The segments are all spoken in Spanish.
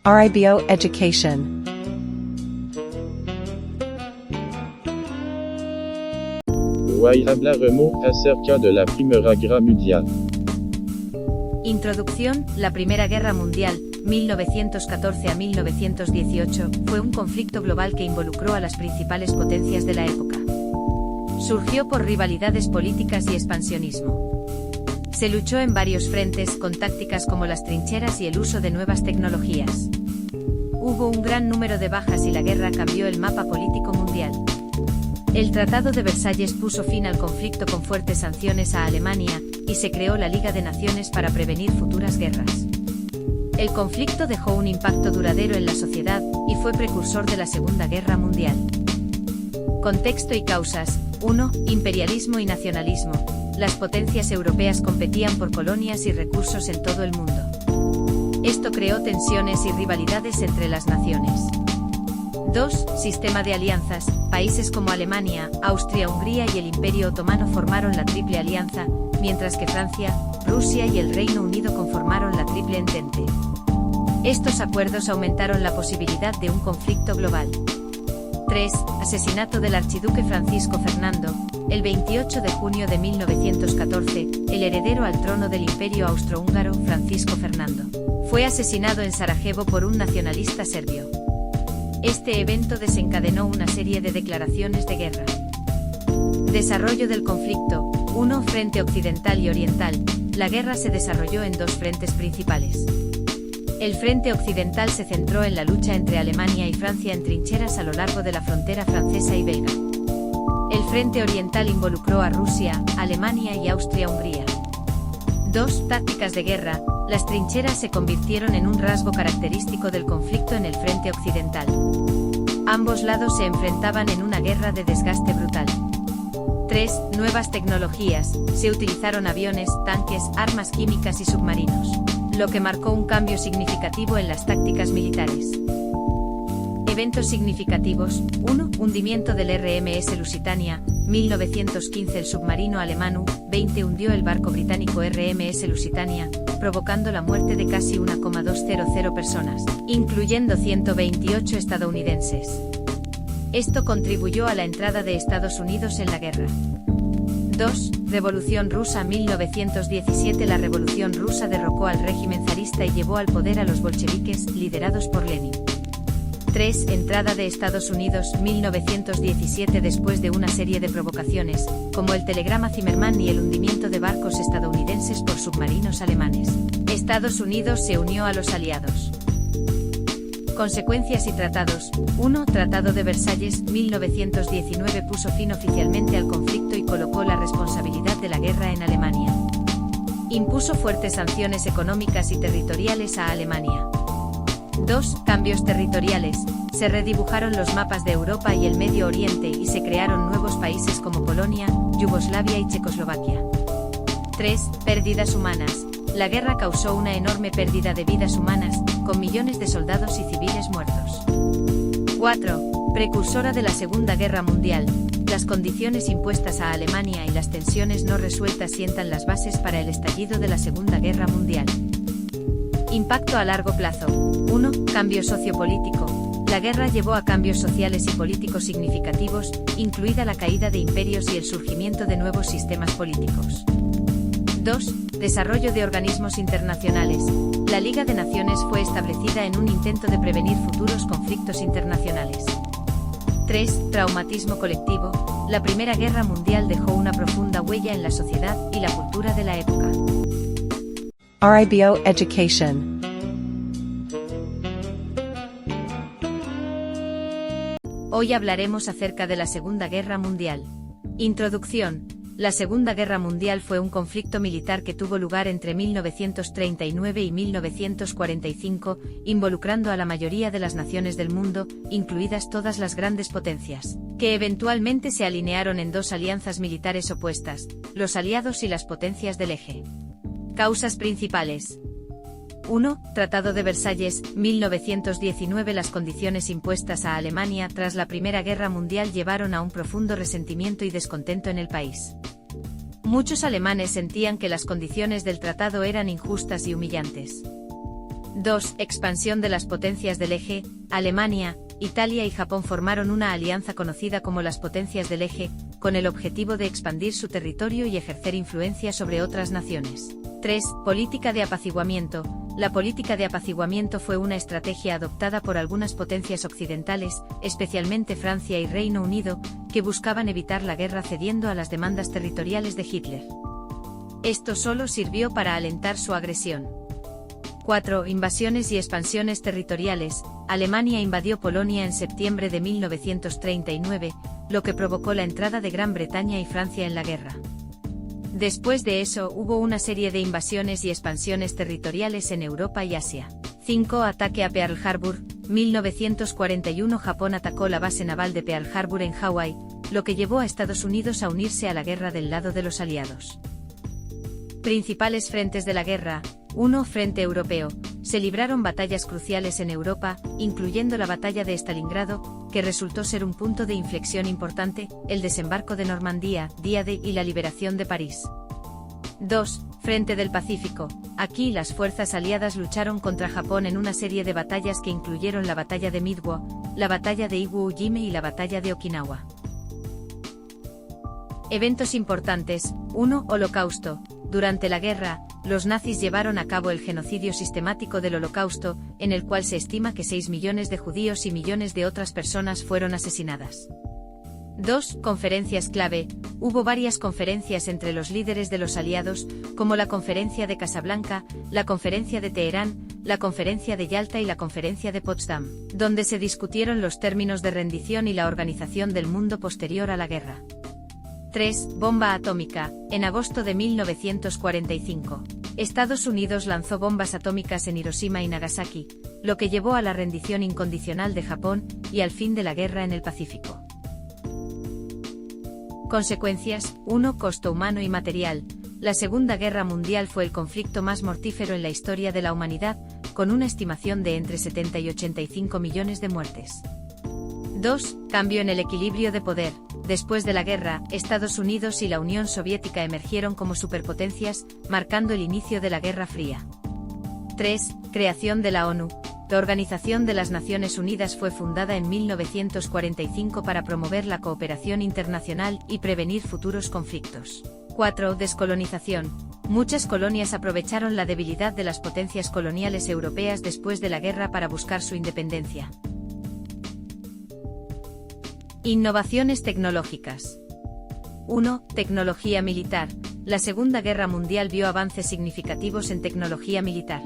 RIBO Education. Hablaremos acerca de la Primera Guerra Mundial. Introducción. La Primera Guerra Mundial, 1914 a 1918, fue un conflicto global que involucró a las principales potencias de la época. Surgió por rivalidades políticas y expansionismo. Se luchó en varios frentes, con tácticas como las trincheras y el uso de nuevas tecnologías. Hubo un gran número de bajas y la guerra cambió el mapa político mundial. El Tratado de Versalles puso fin al conflicto con fuertes sanciones a Alemania, y se creó la Liga de Naciones para prevenir futuras guerras. El conflicto dejó un impacto duradero en la sociedad, y fue precursor de la Segunda Guerra Mundial. Contexto y causas. 1. Imperialismo y nacionalismo. Las potencias europeas competían por colonias y recursos en todo el mundo. Esto creó tensiones y rivalidades entre las naciones. 2. Sistema de alianzas. Países como Alemania, Austria-Hungría y el Imperio Otomano formaron la Triple Alianza, mientras que Francia, Rusia y el Reino Unido conformaron la Triple Entente. Estos acuerdos aumentaron la posibilidad de un conflicto global. 3. Asesinato del archiduque Francisco Fernando. El 28 de junio de 1914, el heredero al trono del Imperio Austrohúngaro, Francisco Fernando, fue asesinado en Sarajevo por un nacionalista serbio. Este evento desencadenó una serie de declaraciones de guerra. Desarrollo del conflicto. 1. Frente occidental y oriental. La guerra se desarrolló en dos frentes principales. El frente occidental se centró en la lucha entre Alemania y Francia en trincheras a lo largo de la frontera francesa y belga. El frente oriental involucró a Rusia, Alemania y Austria-Hungría. 2. Tácticas de guerra. Las trincheras se convirtieron en un rasgo característico del conflicto en el frente occidental. Ambos lados se enfrentaban en una guerra de desgaste brutal. 3. Nuevas tecnologías. Se utilizaron aviones, tanques, armas químicas y submarinos, lo que marcó un cambio significativo en las tácticas militares. Eventos significativos. 1. Hundimiento del RMS Lusitania, 1915. El submarino alemán U-20 hundió el barco británico RMS Lusitania, provocando la muerte de casi 1,200 personas, incluyendo 128 estadounidenses. Esto contribuyó a la entrada de Estados Unidos en la guerra. 2. Revolución rusa 1917. La Revolución rusa derrocó al régimen zarista y llevó al poder a los bolcheviques, liderados por Lenin. 3. Entrada de Estados Unidos 1917. Después de una serie de provocaciones, como el telegrama Zimmermann y el hundimiento de barcos estadounidenses por submarinos alemanes, Estados Unidos se unió a los aliados. Consecuencias y tratados. 1. Tratado de Versalles, 1919 puso fin oficialmente al conflicto y colocó la responsabilidad de la guerra en Alemania. Impuso fuertes sanciones económicas y territoriales a Alemania. 2. Cambios territoriales. Se redibujaron los mapas de Europa y el Medio Oriente y se crearon nuevos países como Polonia, Yugoslavia y Checoslovaquia. 3. Pérdidas humanas. La guerra causó una enorme pérdida de vidas humanas, con millones de soldados y civiles muertos. 4. Precursora de la Segunda Guerra Mundial. Las condiciones impuestas a Alemania y las tensiones no resueltas sientan las bases para el estallido de la Segunda Guerra Mundial. Impacto a largo plazo. 1. Cambio sociopolítico. La guerra llevó a cambios sociales y políticos significativos, incluida la caída de imperios y el surgimiento de nuevos sistemas políticos. 2. Desarrollo de organismos internacionales. La Liga de Naciones fue establecida en un intento de prevenir futuros conflictos internacionales. 3. Traumatismo colectivo. La Primera Guerra Mundial dejó una profunda huella en la sociedad y la cultura de la época. RIBO Education. Hoy hablaremos acerca de la Segunda Guerra Mundial. Introducción. La Segunda Guerra Mundial fue un conflicto militar que tuvo lugar entre 1939 y 1945, involucrando a la mayoría de las naciones del mundo, incluidas todas las grandes potencias, que eventualmente se alinearon en dos alianzas militares opuestas, los aliados y las potencias del eje. Causas principales. 1. Tratado de Versalles, 1919. Las condiciones impuestas a Alemania tras la Primera Guerra Mundial llevaron a un profundo resentimiento y descontento en el país. Muchos alemanes sentían que las condiciones del tratado eran injustas y humillantes. 2. Expansión de las potencias del eje. Alemania, Italia y Japón formaron una alianza conocida como las potencias del eje, con el objetivo de expandir su territorio y ejercer influencia sobre otras naciones. 3. Política de apaciguamiento. La política de apaciguamiento fue una estrategia adoptada por algunas potencias occidentales, especialmente Francia y Reino Unido, que buscaban evitar la guerra cediendo a las demandas territoriales de Hitler. Esto solo sirvió para alentar su agresión. 4. Invasiones y expansiones territoriales. Alemania invadió Polonia en septiembre de 1939, lo que provocó la entrada de Gran Bretaña y Francia en la guerra. Después de eso hubo una serie de invasiones y expansiones territoriales en Europa y Asia. 5. Ataque a Pearl Harbor. 1941 Japón atacó la base naval de Pearl Harbor en Hawái, lo que llevó a Estados Unidos a unirse a la guerra del lado de los aliados. Principales frentes de la guerra. 1. Frente europeo. Se libraron batallas cruciales en Europa, incluyendo la batalla de Stalingrado, que resultó ser un punto de inflexión importante, el desembarco de Normandía, D-Day y la liberación de París. 2. Frente del Pacífico. Aquí las fuerzas aliadas lucharon contra Japón en una serie de batallas que incluyeron la batalla de Midway, la batalla de Iwo Jima y la batalla de Okinawa. Eventos importantes. 1. Holocausto. Durante la guerra, los nazis llevaron a cabo el genocidio sistemático del Holocausto, en el cual se estima que 6 millones de judíos y millones de otras personas fueron asesinadas. 2. Conferencias clave. Hubo varias conferencias entre los líderes de los aliados, como la Conferencia de Casablanca, la Conferencia de Teherán, la Conferencia de Yalta y la Conferencia de Potsdam, donde se discutieron los términos de rendición y la organización del mundo posterior a la guerra. 3. Bomba atómica. En agosto de 1945, Estados Unidos lanzó bombas atómicas en Hiroshima y Nagasaki, lo que llevó a la rendición incondicional de Japón y al fin de la guerra en el Pacífico. Consecuencias. 1. Costo humano y material. La Segunda Guerra Mundial fue el conflicto más mortífero en la historia de la humanidad, con una estimación de entre 70 y 85 millones de muertes. 2. Cambio en el equilibrio de poder. Después de la guerra, Estados Unidos y la Unión Soviética emergieron como superpotencias, marcando el inicio de la Guerra Fría. 3. Creación de la ONU. La Organización de las Naciones Unidas fue fundada en 1945 para promover la cooperación internacional y prevenir futuros conflictos. 4. Descolonización. Muchas colonias aprovecharon la debilidad de las potencias coloniales europeas después de la guerra para buscar su independencia. Innovaciones tecnológicas. 1. Tecnología militar. La Segunda Guerra Mundial vio avances significativos en tecnología militar.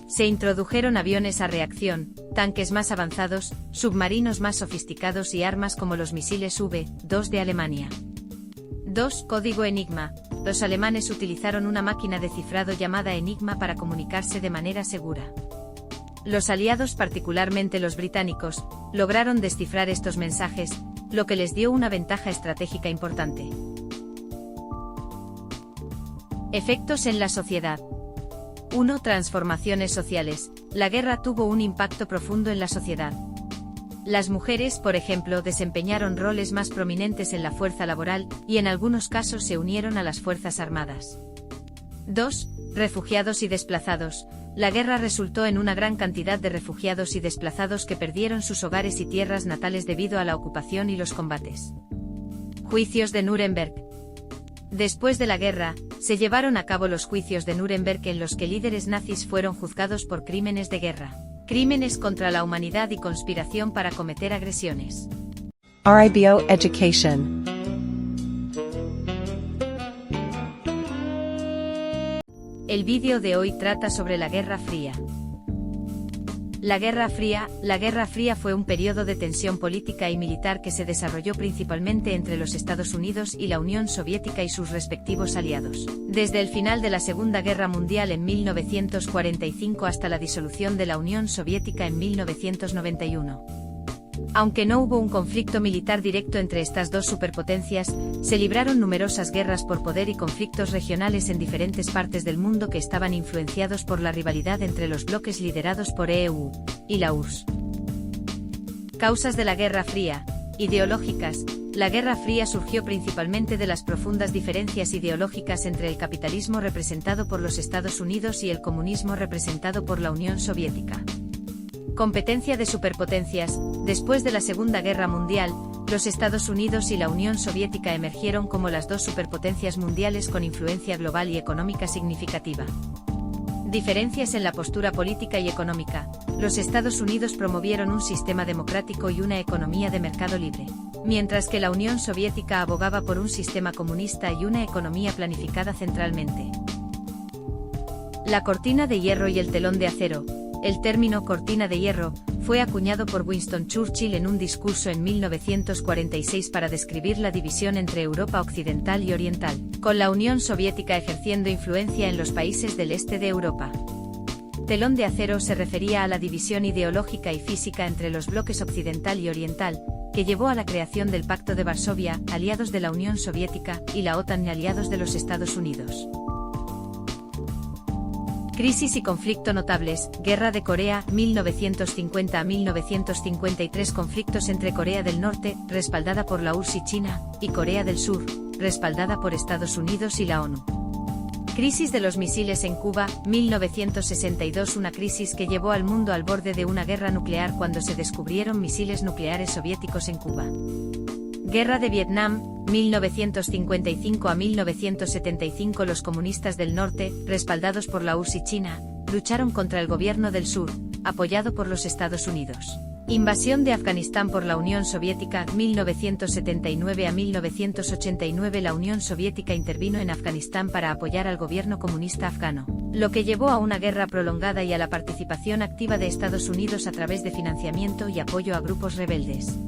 Se introdujeron aviones a reacción, tanques más avanzados, submarinos más sofisticados y armas como los misiles V-2 de Alemania. 2. Código Enigma. Los alemanes utilizaron una máquina de cifrado llamada Enigma para comunicarse de manera segura. Los aliados, particularmente los británicos, lograron descifrar estos mensajes, lo que les dio una ventaja estratégica importante. Efectos en la sociedad. 1. Transformaciones sociales. La guerra tuvo un impacto profundo en la sociedad. Las mujeres, por ejemplo, desempeñaron roles más prominentes en la fuerza laboral, y en algunos casos se unieron a las fuerzas armadas. 2. Refugiados y desplazados. La guerra resultó en una gran cantidad de refugiados y desplazados que perdieron sus hogares y tierras natales debido a la ocupación y los combates. Juicios de Nuremberg. Después de la guerra, se llevaron a cabo los juicios de Nuremberg en los que líderes nazis fueron juzgados por crímenes de guerra, crímenes contra la humanidad y conspiración para cometer agresiones. RIBO Education. El vídeo de hoy trata sobre la Guerra Fría. La Guerra Fría fue un periodo de tensión política y militar que se desarrolló principalmente entre los Estados Unidos y la Unión Soviética y sus respectivos aliados, desde el final de la Segunda Guerra Mundial en 1945 hasta la disolución de la Unión Soviética en 1991. Aunque no hubo un conflicto militar directo entre estas dos superpotencias, se libraron numerosas guerras por poder y conflictos regionales en diferentes partes del mundo que estaban influenciados por la rivalidad entre los bloques liderados por EU y la URSS. Causas de la Guerra Fría. Ideológicas. La Guerra Fría surgió principalmente de las profundas diferencias ideológicas entre el capitalismo representado por los Estados Unidos y el comunismo representado por la Unión Soviética. Competencia de superpotencias. Después de la Segunda Guerra Mundial, los Estados Unidos y la Unión Soviética emergieron como las dos superpotencias mundiales con influencia global y económica significativa. Diferencias en la postura política y económica. Los Estados Unidos promovieron un sistema democrático y una economía de mercado libre, mientras que la Unión Soviética abogaba por un sistema comunista y una economía planificada centralmente. La cortina de hierro y el telón de acero. El término cortina de hierro fue acuñado por Winston Churchill en un discurso en 1946 para describir la división entre Europa occidental y oriental, con la Unión Soviética ejerciendo influencia en los países del este de Europa. Telón de acero se refería a la división ideológica y física entre los bloques occidental y oriental, que llevó a la creación del Pacto de Varsovia, aliados de la Unión Soviética, y la OTAN, aliados de los Estados Unidos. Crisis y conflicto notables. Guerra de Corea, 1950 a 1953. Conflictos entre Corea del Norte, respaldada por la URSS y China, y Corea del Sur, respaldada por Estados Unidos y la ONU. Crisis de los misiles en Cuba, 1962. Una crisis que llevó al mundo al borde de una guerra nuclear cuando se descubrieron misiles nucleares soviéticos en Cuba. Guerra de Vietnam, 1955 a 1975. Los comunistas del norte, respaldados por la URSS y China, lucharon contra el gobierno del sur, apoyado por los Estados Unidos. Invasión de Afganistán por la Unión Soviética, 1979 a 1989. La Unión Soviética intervino en Afganistán para apoyar al gobierno comunista afgano, lo que llevó a una guerra prolongada y a la participación activa de Estados Unidos a través de financiamiento y apoyo a grupos rebeldes.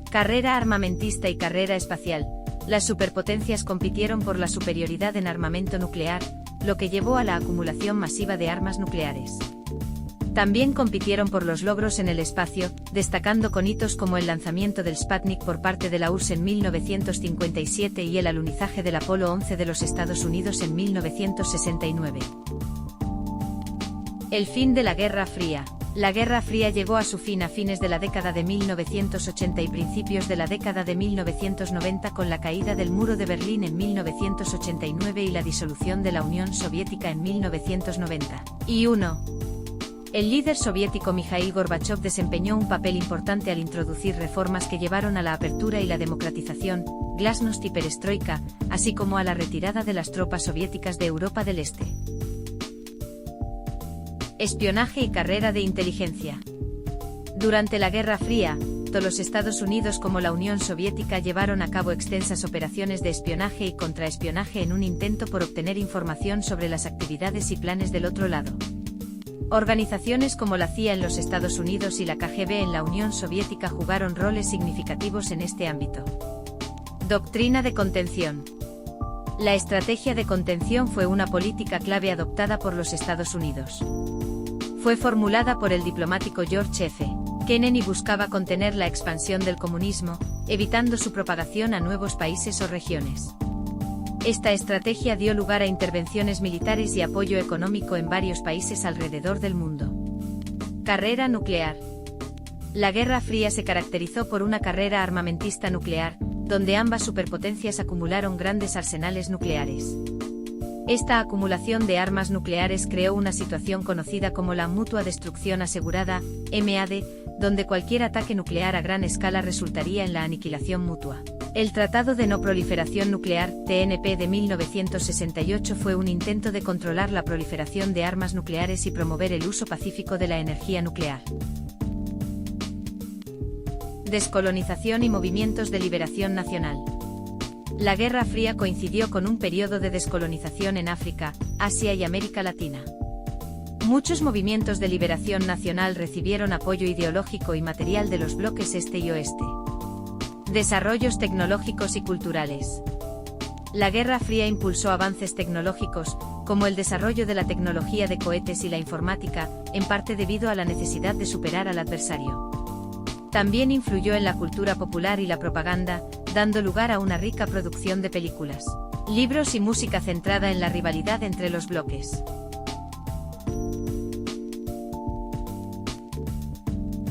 Carrera armamentista y carrera espacial. Las superpotencias compitieron por la superioridad en armamento nuclear, lo que llevó a la acumulación masiva de armas nucleares. También compitieron por los logros en el espacio, destacando con hitos como el lanzamiento del Sputnik por parte de la URSS en 1957 y el alunizaje del Apolo 11 de los Estados Unidos en 1969. El fin de la Guerra Fría. La Guerra Fría llegó a su fin a fines de la década de 1980 y principios de la década de 1990 con la caída del Muro de Berlín en 1989 y la disolución de la Unión Soviética en 1991. El líder soviético Mikhail Gorbachov desempeñó un papel importante al introducir reformas que llevaron a la apertura y la democratización, glasnost y perestroika, así como a la retirada de las tropas soviéticas de Europa del Este. Espionaje y carrera de inteligencia. Durante la Guerra Fría, tanto los Estados Unidos como la Unión Soviética llevaron a cabo extensas operaciones de espionaje y contraespionaje en un intento por obtener información sobre las actividades y planes del otro lado. Organizaciones como la CIA en los Estados Unidos y la KGB en la Unión Soviética jugaron roles significativos en este ámbito. Doctrina de contención. La estrategia de contención fue una política clave adoptada por los Estados Unidos. Fue formulada por el diplomático George F. Kennedy y buscaba contener la expansión del comunismo, evitando su propagación a nuevos países o regiones. Esta estrategia dio lugar a intervenciones militares y apoyo económico en varios países alrededor del mundo. Carrera nuclear. La Guerra Fría se caracterizó por una carrera armamentista nuclear, donde ambas superpotencias acumularon grandes arsenales nucleares. Esta acumulación de armas nucleares creó una situación conocida como la mutua destrucción asegurada, MAD, donde cualquier ataque nuclear a gran escala resultaría en la aniquilación mutua. El Tratado de No Proliferación Nuclear, TNP de 1968 fue un intento de controlar la proliferación de armas nucleares y promover el uso pacífico de la energía nuclear. Descolonización y movimientos de liberación nacional. La Guerra Fría coincidió con un periodo de descolonización en África, Asia y América Latina. Muchos movimientos de liberación nacional recibieron apoyo ideológico y material de los bloques este y oeste. Desarrollos tecnológicos y culturales. La Guerra Fría impulsó avances tecnológicos, como el desarrollo de la tecnología de cohetes y la informática, en parte debido a la necesidad de superar al adversario. También influyó en la cultura popular y la propaganda, dando lugar a una rica producción de películas, libros y música centrada en la rivalidad entre los bloques.